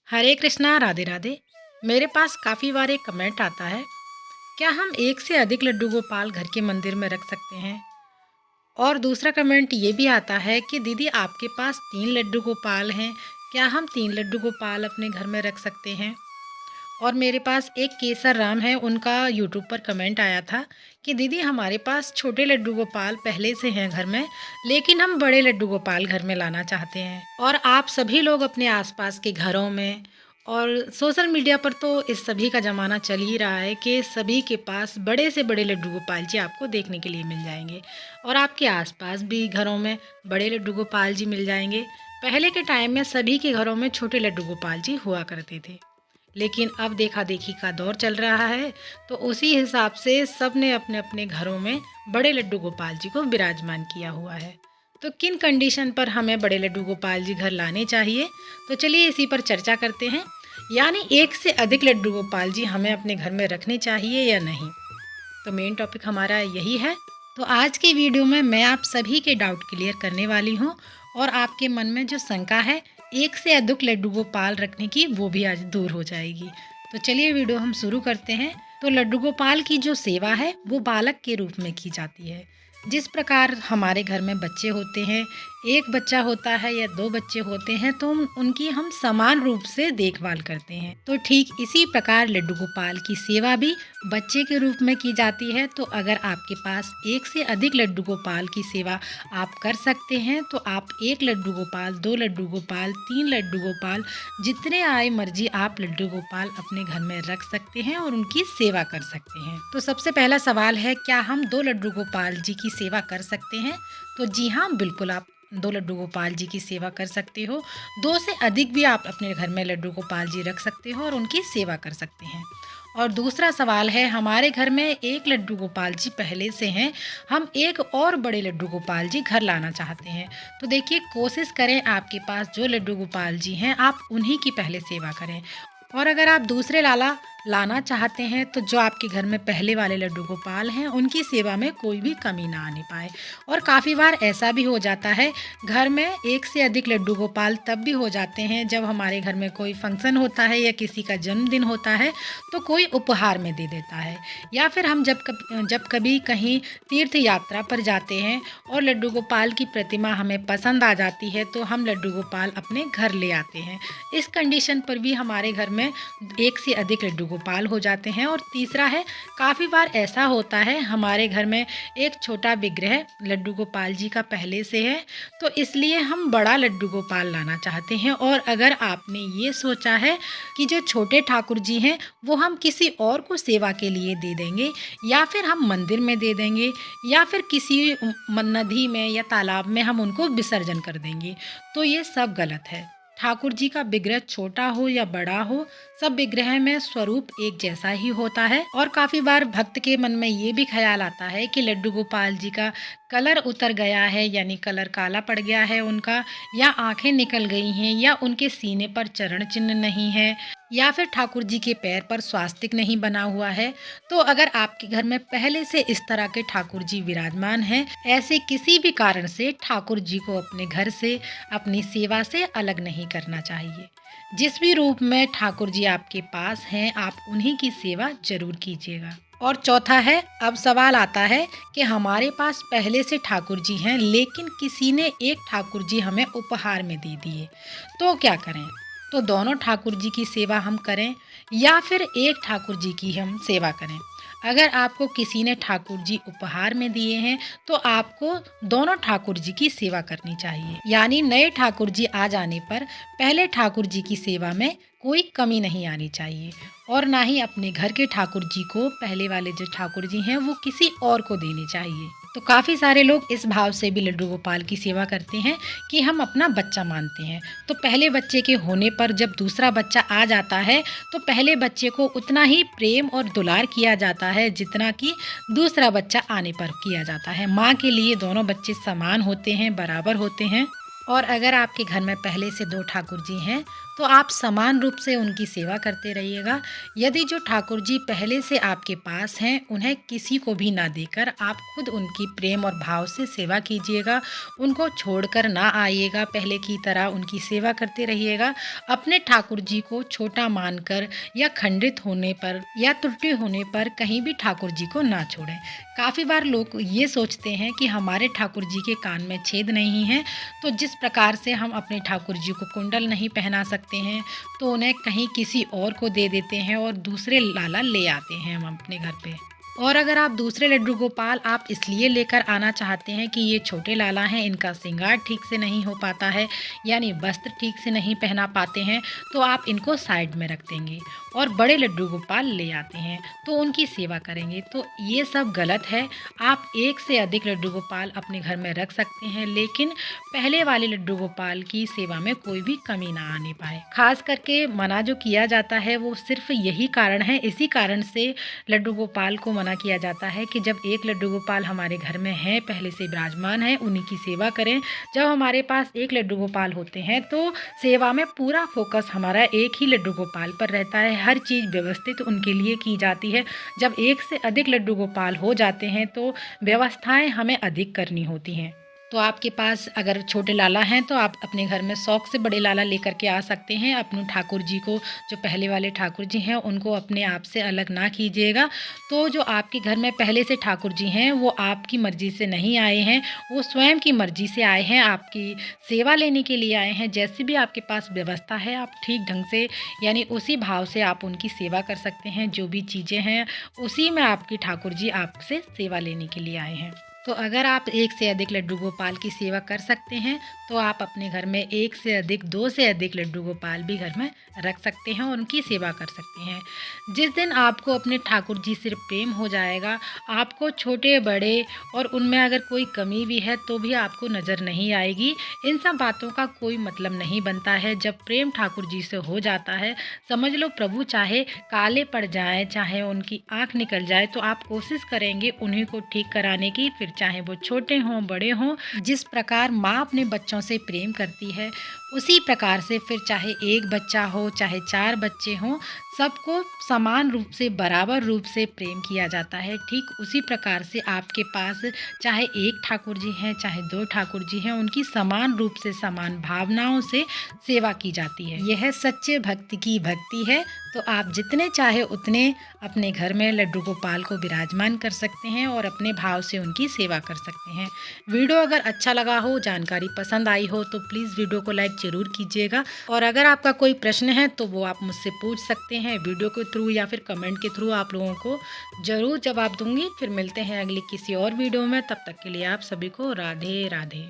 हरे कृष्णा, राधे राधे। मेरे पास काफ़ी बार एक कमेंट आता है, क्या हम एक से अधिक लड्डू गोपाल घर के मंदिर में रख सकते हैं? और दूसरा कमेंट ये भी आता है कि दीदी आपके पास 3 लड्डू गोपाल हैं, क्या हम 3 लड्डू गोपाल अपने घर में रख सकते हैं? और मेरे पास एक केसर राम है, उनका यूट्यूब पर कमेंट आया था कि दीदी हमारे पास छोटे लड्डू गोपाल पहले से हैं घर में, लेकिन हम बड़े लड्डू गोपाल घर में लाना चाहते हैं। और आप सभी लोग अपने आसपास के घरों में और सोशल मीडिया पर तो इस सभी का ज़माना चल ही रहा है कि सभी के पास बड़े से बड़े लड्डू गोपाल जी आपको देखने के लिए मिल जाएंगे। और आपके आसपास भी घरों में बड़े लड्डू गोपाल जी मिल जाएंगे। पहले के टाइम में सभी के घरों में छोटे लड्डू गोपाल जी हुआ करते थे, लेकिन अब देखा देखी का दौर चल रहा है, तो उसी हिसाब से सब ने अपने अपने घरों में बड़े लड्डू गोपाल जी को विराजमान किया हुआ है। तो किन कंडीशन पर हमें बड़े लड्डू गोपाल जी घर लाने चाहिए, तो चलिए इसी पर चर्चा करते हैं। यानी एक से अधिक लड्डू गोपाल जी हमें अपने घर में रखने चाहिए या नहीं, तो मेन टॉपिक हमारा यही है। तो आज की वीडियो में मैं आप सभी के डाउट क्लियर करने वाली हूँ, और आपके मन में जो शंका है एक से अधिक लड्डू गोपाल रखने की, वो भी आज दूर हो जाएगी। तो चलिए वीडियो हम शुरू करते हैं। तो लड्डू गोपाल की जो सेवा है वो बालक के रूप में की जाती है। जिस प्रकार हमारे घर में बच्चे होते हैं, एक बच्चा होता है या 2 बच्चे होते हैं, तो उनकी हम समान रूप से देखभाल करते हैं। तो ठीक इसी प्रकार लड्डू गोपाल की सेवा भी बच्चे के रूप में की जाती है। तो अगर आपके पास एक से अधिक लड्डू गोपाल की सेवा आप कर सकते हैं, तो आप 1 लड्डू गोपाल, 2 लड्डू गोपाल, 3 लड्डू गोपाल, जितने आए मर्जी आप लड्डू गोपाल अपने घर में रख सकते हैं और उनकी सेवा कर सकते हैं। तो सबसे पहला सवाल है, क्या हम 2 लड्डू गोपाल जी की सेवा कर सकते हैं? तो जी हाँ, बिल्कुल आप 2 लड्डू गोपाल जी की सेवा कर सकते हो। 2 से अधिक भी आप अपने घर में लड्डू गोपाल जी रख सकते हो और उनकी सेवा कर सकते हैं। और दूसरा सवाल है, हमारे घर में 1 लड्डू गोपाल जी पहले से हैं, हम एक और बड़े लड्डू गोपाल जी घर लाना चाहते हैं। तो देखिए, कोशिश करें आपके पास जो लड्डू गोपाल जी हैं आप उन्हीं की पहले सेवा करें। और अगर आप दूसरे लाना चाहते हैं, तो जो आपके घर में पहले वाले लड्डू गोपाल हैं उनकी सेवा में कोई भी कमी ना आने पाए। और काफ़ी बार ऐसा भी हो जाता है, घर में एक से अधिक लड्डू गोपाल तब भी हो जाते हैं जब हमारे घर में कोई फंक्शन होता है या किसी का जन्मदिन होता है, तो कोई उपहार में दे देता है। या फिर हम जब कभी कहीं तीर्थ यात्रा पर जाते हैं और लड्डू गोपाल की प्रतिमा हमें पसंद आ जाती है, तो हम लड्डू गोपाल अपने घर ले आते हैं। इस कंडीशन पर भी हमारे घर में एक से अधिक लड्डू गोपाल हो जाते हैं। और तीसरा है, काफ़ी बार ऐसा होता है हमारे घर में एक छोटा विग्रह लड्डू गोपाल जी का पहले से है, तो इसलिए हम बड़ा लड्डू गोपाल लाना चाहते हैं। और अगर आपने ये सोचा है कि जो छोटे ठाकुर जी हैं वो हम किसी और को सेवा के लिए दे देंगे, या फिर हम मंदिर में दे देंगे, या फिर किसी नदी में या तालाब में हम उनको विसर्जन कर देंगे, तो ये सब गलत है। ठाकुर जी का विग्रह छोटा हो या बड़ा हो, सब विग्रह में स्वरूप एक जैसा ही होता है। और काफ़ी बार भक्त के मन में ये भी ख्याल आता है कि लड्डू गोपाल जी का कलर उतर गया है, यानी कलर काला पड़ गया है उनका, या आंखें निकल गई हैं, या उनके सीने पर चरण चिन्ह नहीं है, या फिर ठाकुर जी के पैर पर स्वास्तिक नहीं बना हुआ है। तो अगर आपके घर में पहले से इस तरह के ठाकुर जी विराजमान हैं, ऐसे किसी भी कारण से ठाकुर जी को अपने घर से, अपनी सेवा से अलग नहीं करना चाहिए। जिस भी रूप में ठाकुर जी आपके पास हैं, आप उन्हीं की सेवा जरूर कीजिएगा। और चौथा है, अब सवाल आता है कि हमारे पास पहले से ठाकुर जी हैं, लेकिन किसी ने एक ठाकुर जी हमें उपहार में दे दिए, तो क्या करें? तो दोनों ठाकुर जी की सेवा हम करें या फिर एक ठाकुर जी की हम सेवा करें? अगर आपको किसी ने ठाकुर जी उपहार में दिए हैं, तो आपको दोनों ठाकुर जी की सेवा करनी चाहिए। यानी नए ठाकुर जी आ जाने पर पहले ठाकुर जी की सेवा में कोई कमी नहीं आनी चाहिए, और ना ही अपने घर के ठाकुर जी को पहले वाले जो ठाकुर जी हैं वो किसी और को देने चाहिए। तो काफ़ी सारे लोग इस भाव से भी लड्डू गोपाल की सेवा करते हैं कि हम अपना बच्चा मानते हैं। तो पहले बच्चे के होने पर जब दूसरा बच्चा आ जाता है, तो पहले बच्चे को उतना ही प्रेम और दुलार किया जाता है जितना कि दूसरा बच्चा आने पर किया जाता है। माँ के लिए दोनों बच्चे समान होते हैं, बराबर होते हैं। और अगर आपके घर में पहले से 2 ठाकुर जी हैं, तो आप समान रूप से उनकी सेवा करते रहिएगा। यदि जो ठाकुर जी पहले से आपके पास हैं, उन्हें किसी को भी ना देकर आप खुद उनकी प्रेम और भाव से सेवा कीजिएगा। उनको छोड़कर ना आइएगा, पहले की तरह उनकी सेवा करते रहिएगा। अपने ठाकुर जी को छोटा मानकर या खंडित होने पर या त्रुटि होने पर कहीं भी ठाकुर जी को ना छोड़ें। काफ़ी बार लोग ये सोचते हैं कि हमारे ठाकुर जी के कान में छेद नहीं है, तो जिस प्रकार से हम अपने ठाकुर जी को कुंडल नहीं पहना सकते हैं, तो उन्हें कहीं किसी और को दे देते हैं और दूसरे लाला ले आते हैं हम अपने घर पे। और अगर आप दूसरे लड्डू गोपाल आप इसलिए लेकर आना चाहते हैं कि ये छोटे लाला हैं, इनका श्रृंगार ठीक से नहीं हो पाता है, यानी वस्त्र ठीक से नहीं पहना पाते हैं, तो आप इनको साइड में रख देंगे और बड़े लड्डू गोपाल ले आते हैं तो उनकी सेवा करेंगे। तो ये सब गलत है। आप एक से अधिक लड्डू गोपाल अपने घर में रख सकते हैं, लेकिन पहले वाले लड्डू गोपाल की सेवा में कोई भी कमी ना आने पाए। खास करके मना जो किया जाता है वो सिर्फ यही कारण है, इसी कारण से लड्डू गोपाल को मना किया जाता है कि जब एक लड्डू गोपाल हमारे घर में है, पहले से विराजमान है, उन्हीं की सेवा करें। जब हमारे पास एक लड्डू गोपाल होते हैं तो सेवा में पूरा फोकस हमारा एक ही लड्डू गोपाल पर रहता है, हर चीज़ व्यवस्थित उनके लिए की जाती है। जब एक से अधिक लड्डू गोपाल हो जाते हैं तो व्यवस्थाएं हमें अधिक करनी होती हैं। तो आपके पास अगर छोटे लाला हैं तो आप अपने घर में शौक से बड़े लाला लेकर के आ सकते हैं। अपने ठाकुर जी को, जो पहले वाले ठाकुर जी हैं, उनको अपने आप से अलग ना कीजिएगा। तो जो आपके घर में पहले से ठाकुर जी हैं वो आपकी मर्ज़ी से नहीं आए हैं, वो स्वयं की मर्ज़ी से आए हैं, आपकी सेवा लेने के लिए आए हैं। जैसी भी आपके पास व्यवस्था है आप ठीक ढंग से यानी उसी भाव से आप उनकी सेवा कर सकते हैं। जो भी चीज़ें हैं उसी में आपकी ठाकुर जी आपसे सेवा लेने के लिए आए हैं। तो अगर आप एक से अधिक लड्डू गोपाल की सेवा कर सकते हैं तो आप अपने घर में एक से अधिक, दो से अधिक लड्डू गोपाल भी घर में रख सकते हैं और उनकी सेवा कर सकते हैं। जिस दिन आपको अपने ठाकुर जी से प्रेम हो जाएगा, आपको छोटे बड़े और उनमें अगर कोई कमी भी है तो भी आपको नज़र नहीं आएगी। इन सब बातों का कोई मतलब नहीं बनता है। जब प्रेम ठाकुर जी से हो जाता है, समझ लो प्रभु चाहे काले पड़ जाए, चाहे उनकी आँख निकल जाए, तो आप कोशिश करेंगे उन्हीं को ठीक कराने की, फिर चाहे वो छोटे हों बड़े हों। जिस प्रकार माँ अपने बच्चों से प्रेम करती है उसी प्रकार से फिर चाहे एक बच्चा हो चाहे 4 बच्चे हों, सबको समान रूप से बराबर रूप से प्रेम किया जाता है। ठीक उसी प्रकार से आपके पास चाहे एक ठाकुर जी हैं चाहे 2 ठाकुर जी हैं, उनकी समान रूप से समान भावनाओं से सेवा की जाती है। यह सच्चे भक्त की भक्ति है। तो आप जितने चाहे उतने अपने घर में लड्डू गोपाल को विराजमान कर सकते हैं और अपने भाव से उनकी सेवा कर सकते हैं। वीडियो अगर अच्छा लगा हो, जानकारी पसंद आई हो तो प्लीज़ वीडियो को लाइक ज़रूर कीजिएगा। और अगर आपका कोई प्रश्न है तो वो आप मुझसे पूछ सकते हैं वीडियो के थ्रू या फिर कमेंट के थ्रू। आप लोगों को ज़रूर जवाब दूंगी। फिर मिलते हैं अगली किसी और वीडियो में। तब तक के लिए आप सभी को राधे राधे।